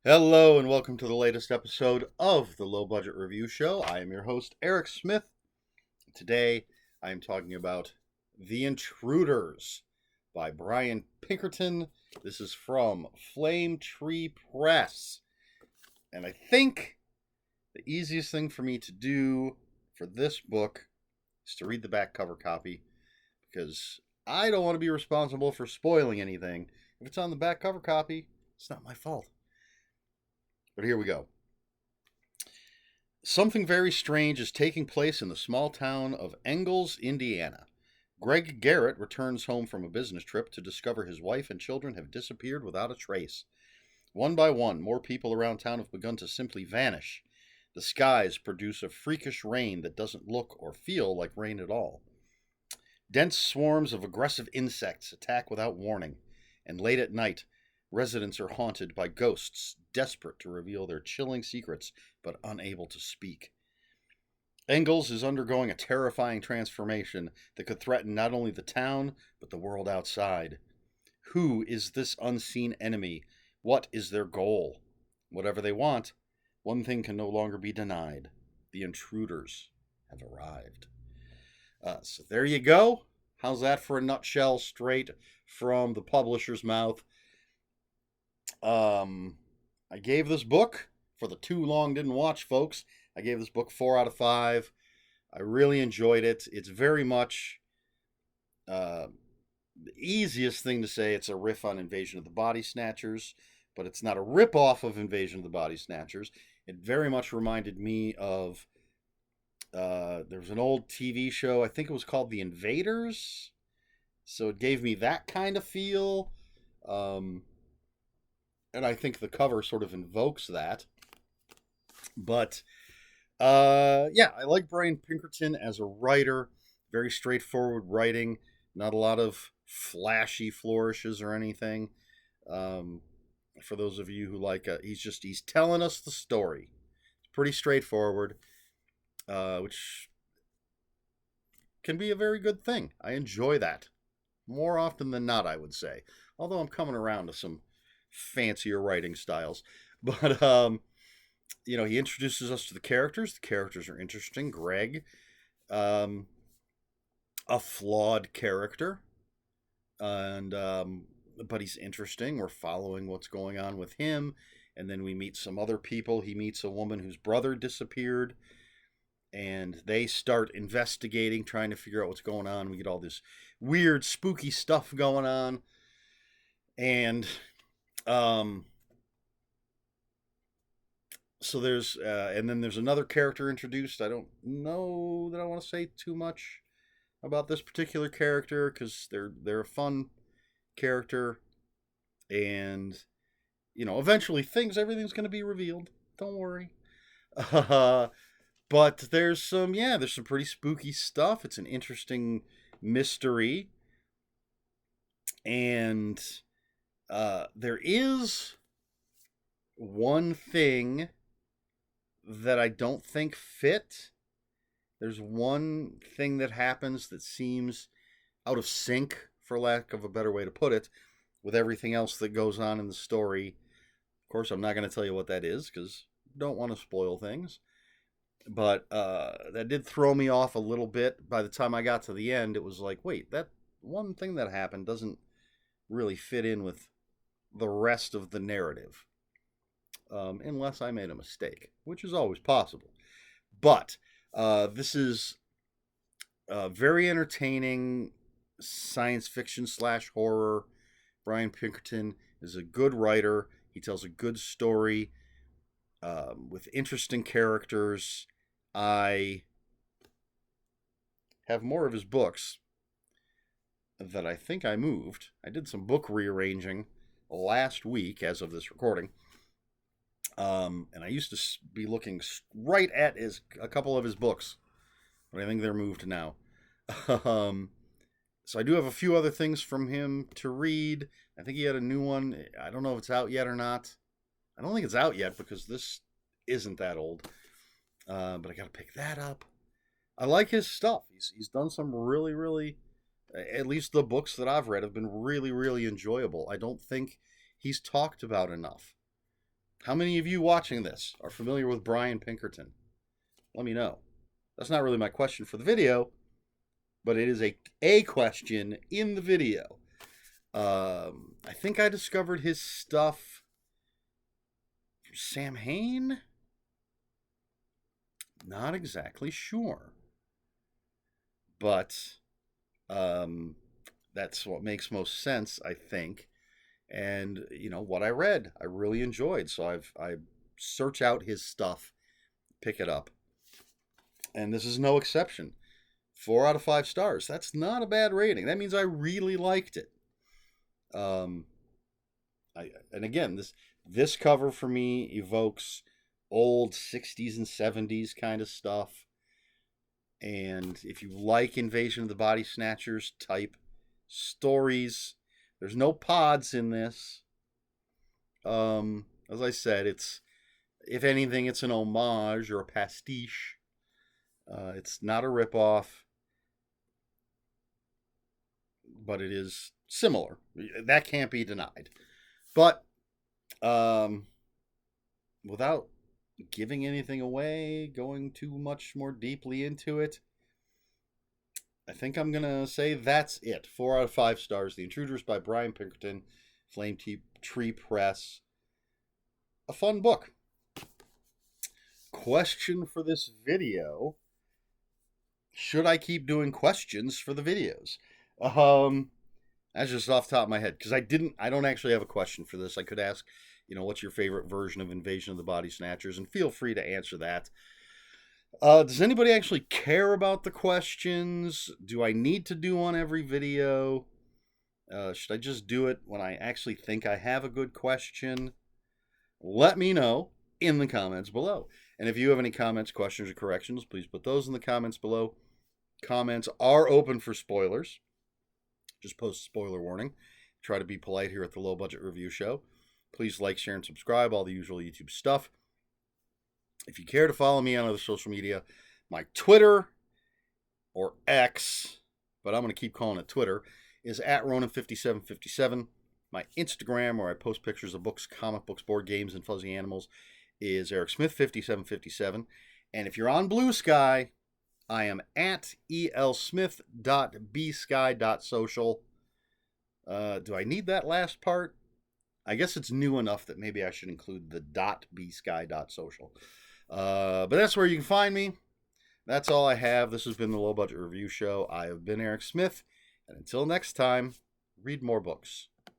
Hello and welcome to the latest episode of the Low Budget Review Show. I am your host, Eric Smith. Today I am talking about The Intruders by Brian Pinkerton. This is from Flame Tree Press. And I think the easiest thing for me to do for this book is to read the back cover copy, because I don't want to be responsible for spoiling anything. If it's on the back cover copy, it's not my fault. But here we go. Something very strange is taking place in the small town of Engels, Indiana. Greg Garrett returns home from a business trip to discover his wife and children have disappeared without a trace. One by one, more people around town have begun to simply vanish. The skies produce a freakish rain that doesn't look or feel like rain at all. Dense swarms of aggressive insects attack without warning, and late at night, residents are haunted by ghosts, desperate to reveal their chilling secrets, but unable to speak. Engels is undergoing a terrifying transformation that could threaten not only the town, but the world outside. Who is this unseen enemy? What is their goal? Whatever they want, one thing can no longer be denied. The intruders have arrived. So there you go. How's that for a nutshell, straight from the publisher's mouth? I gave this book, for the too long didn't watch folks, I gave this book 4 out of 5. I really enjoyed it. It's very much the easiest thing to say. It's a riff on Invasion of the Body Snatchers, but it's not a rip-off of Invasion of the Body Snatchers. It very much reminded me of, there was an old TV show, I think it was called The Invaders, so it gave me that kind of feel. And I think the cover sort of invokes that. But, yeah, I like Brian Pinkerton as a writer. Very straightforward writing. Not a lot of flashy flourishes or anything. For those of you who like, he's telling us the story. It's pretty straightforward, which can be a very good thing. I enjoy that. More often than not, I would say. Although I'm coming around to some fancier writing styles. But he introduces us to the characters. The characters are interesting. Greg, a flawed character, and but he's interesting. We're following what's going on with him, and then we meet some other people. He meets a woman whose brother disappeared, and they start investigating, trying to figure out what's going on. We get all this weird, spooky stuff going on, and so there's and then there's another character introduced. I don't know that I want to say too much about this particular character, because they're a fun character, and eventually everything's going to be revealed. Don't worry. But there's some pretty spooky stuff. It's an interesting mystery, and there is one thing that I don't think fit. There's one thing that happens that seems out of sync, for lack of a better way to put it, with everything else that goes on in the story. Of course, I'm not going to tell you what that is, because I don't want to spoil things. But that did throw me off a little bit. By the time I got to the end, it was like, wait, that one thing that happened doesn't really fit in with the rest of the narrative, unless I made a mistake, which is always possible. But this is very entertaining science fiction / horror. Brian Pinkerton is a good writer. He tells a good story with interesting characters. I have more of his books that I think I moved. I did some book rearranging last week as of this recording. And I used to be looking right at a couple of his books, but I think they're moved now. So I do have a few other things from him to read. I think he had a new one. I don't know if it's out yet or not. I don't think it's out yet, because this isn't that old. But I got to pick that up. I like his stuff. He's done some really, really, at least the books that I've read have been really, really enjoyable. I don't think he's talked about enough. How many of you watching this are familiar with Brian Pinkerton? Let me know. That's not really my question for the video, but it is a question in the video. I think I discovered his stuff from Sam Hain. Not exactly sure. But that's what makes most sense, I think. And what I read, I really enjoyed. So I search out his stuff, pick it up, and this is no exception. 4 out of 5 stars. That's not a bad rating. That means I really liked it. And again, this cover for me evokes old 60s and 70s kind of stuff. And if you like Invasion of the Body Snatchers type stories, there's no pods in this. As I said, if anything, it's an homage or a pastiche. It's not a ripoff, but it is similar. That can't be denied. But without giving anything away, going too much more deeply into it, I think I'm going to say that's it. 4 out of 5 stars. The Intruders by Brian Pinkerton, Flame Tree Press. A fun book. Question for this video. Should I keep doing questions for the videos? That's just off the top of my head, because I don't actually have a question for this. I could ask, what's your favorite version of Invasion of the Body Snatchers? And feel free to answer that. Does anybody actually care about the questions? Do I need to do one every video? Should I just do it when I actually think I have a good question? Let me know in the comments below. And if you have any comments, questions, or corrections, please put those in the comments below. Comments are open for spoilers. Just post spoiler warning. Try to be polite here at the Low Budget Review Show. Please like, share, and subscribe. All the usual YouTube stuff. If you care to follow me on other social media, my Twitter, or X, but I'm going to keep calling it Twitter, is @Ronan5757. My Instagram, where I post pictures of books, comic books, board games, and fuzzy animals, is EricSmith5757. And if you're on Blue Sky, I am @elsmith.bsky.social. Do I need that last part? I guess it's new enough that maybe I should include the .bsky.social. But that's where you can find me. That's all I have. This has been the Low Budget Review Show. I have been Eric Smith. And until next time, read more books.